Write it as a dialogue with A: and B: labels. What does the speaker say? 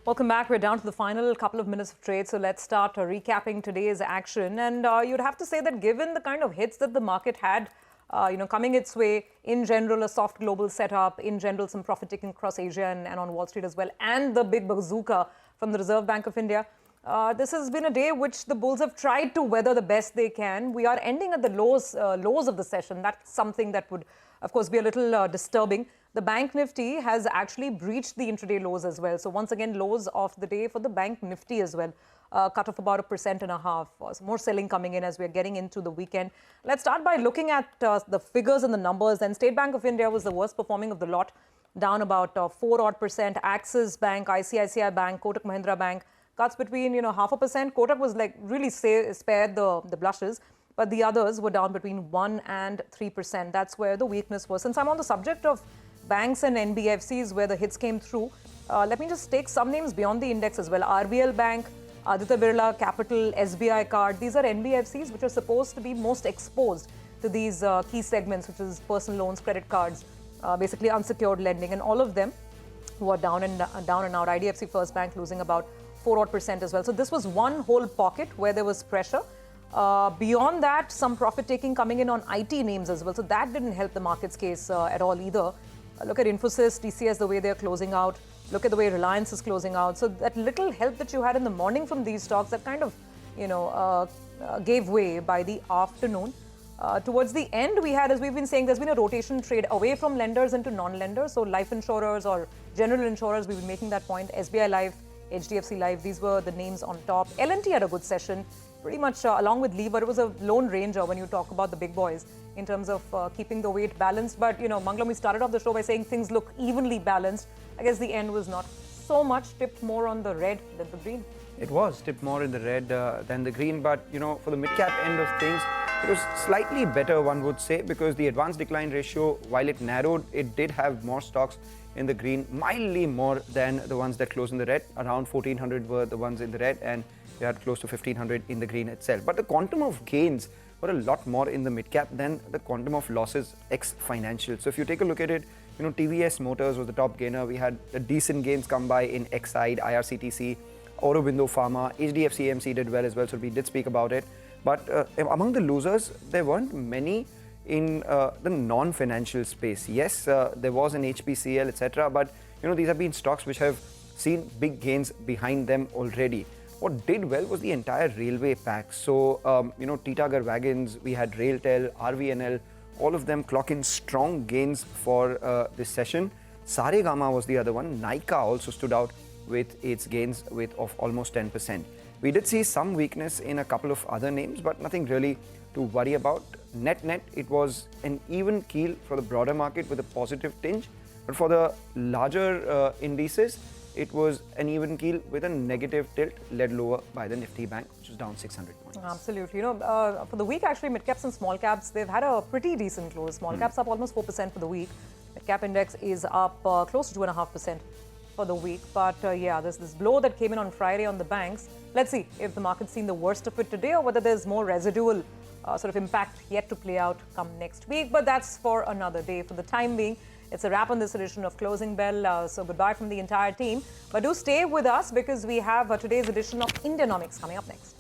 A: Welcome back. We're down to the final couple of minutes of trade. So let's start recapping today's action. And you'd have to say that given the kind of hits that the market had, coming its way, in general, a soft global setup, in general, some profit taking across Asia and on Wall Street as well, and the big bazooka from the Reserve Bank of India. This has been a day which the bulls have tried to weather the best they can. We are ending at the lows of the session. That's something that would, of course, be a little disturbing. The Bank Nifty has actually breached the intraday lows as well. So once again, lows of the day for the Bank Nifty as well. Cut off about 1.5%. Some more selling coming in as we're getting into the weekend. Let's start by looking at the figures and the numbers. And State Bank of India was the worst performing of the lot, down about 4% Axis Bank, ICICI Bank, Kotak Mahindra Bank, cuts between 0.5%. Kotak was like really spared the blushes. But the others were down between 1 and 3%. That's where the weakness was. Since I'm on the subject of banks and NBFCs where the hits came through, let me just take some names beyond the index as well. RBL Bank, Aditya Birla Capital, SBI Card. These are NBFCs which are supposed to be most exposed to these key segments, which is personal loans, credit cards, basically unsecured lending. And all of them were down and out. IDFC First Bank losing about 4% as well. So this was one whole pocket where there was pressure. Beyond that, some profit taking coming in on IT names as well. So that didn't help the market's case at all either. Look at Infosys, TCS, the way they're closing out. Look at the way Reliance is closing out. So that little help that you had in the morning from these stocks, that kind of, gave way by the afternoon. Towards the end, we had, as we've been saying, there's been a rotation trade away from lenders into non-lenders. So life insurers or general insurers, we've been making that point. SBI Life, HDFC Life, these were the names on top. L&T had a good session. Pretty much along with Lever, it was a lone ranger when you talk about the big boys in terms of keeping the weight balanced. But, Mangalam, we started off the show by saying things look evenly balanced. I guess the end was not so much, tipped more on the red than the green.
B: It was tipped more in the red than the green. But, for the mid-cap end of things, it was slightly better, one would say, because the advanced decline ratio, while it narrowed, it did have more stocks in the green, mildly more than the ones that closed in the red. Around 1,400 were the ones in the red, and they had close to 1,500 in the green itself. But the quantum of gains were a lot more in the mid-cap than the quantum of losses ex-financial. So if you take a look at it, TVS Motors was the top gainer. We had the decent gains come by in Exide, IRCTC, Aurobindo Pharma, HDFC AMC did well as well, so we did speak about it. But among the losers, there weren't many in the non-financial space. Yes, there was an HPCL, etc. But, these have been stocks which have seen big gains behind them already. What did well was the entire railway pack. So, Titagar Wagons, we had Railtel, RVNL, all of them clock in strong gains for this session. Saregama was the other one. Nykaa also stood out with its gains of almost 10%. We did see some weakness in a couple of other names, but nothing really to worry about. Net, it was an even keel for the broader market with a positive tinge. But for the larger indices, it was an even keel with a negative tilt, led lower by the Nifty Bank, which was down 600 points.
A: Absolutely. For the week, actually, mid-caps and small caps, they've had a pretty decent close. Small caps up almost 4% for the week. Mid-cap index is up close to 2.5% for the week. But there's this blow that came in on Friday on the banks. Let's see if the market's seen the worst of it today or whether there's more residual sort of impact yet to play out come next week. But that's for another day. For the time being, it's a wrap on this edition of Closing Bell. So goodbye from the entire team. But do stay with us because we have today's edition of Indianomics coming up next.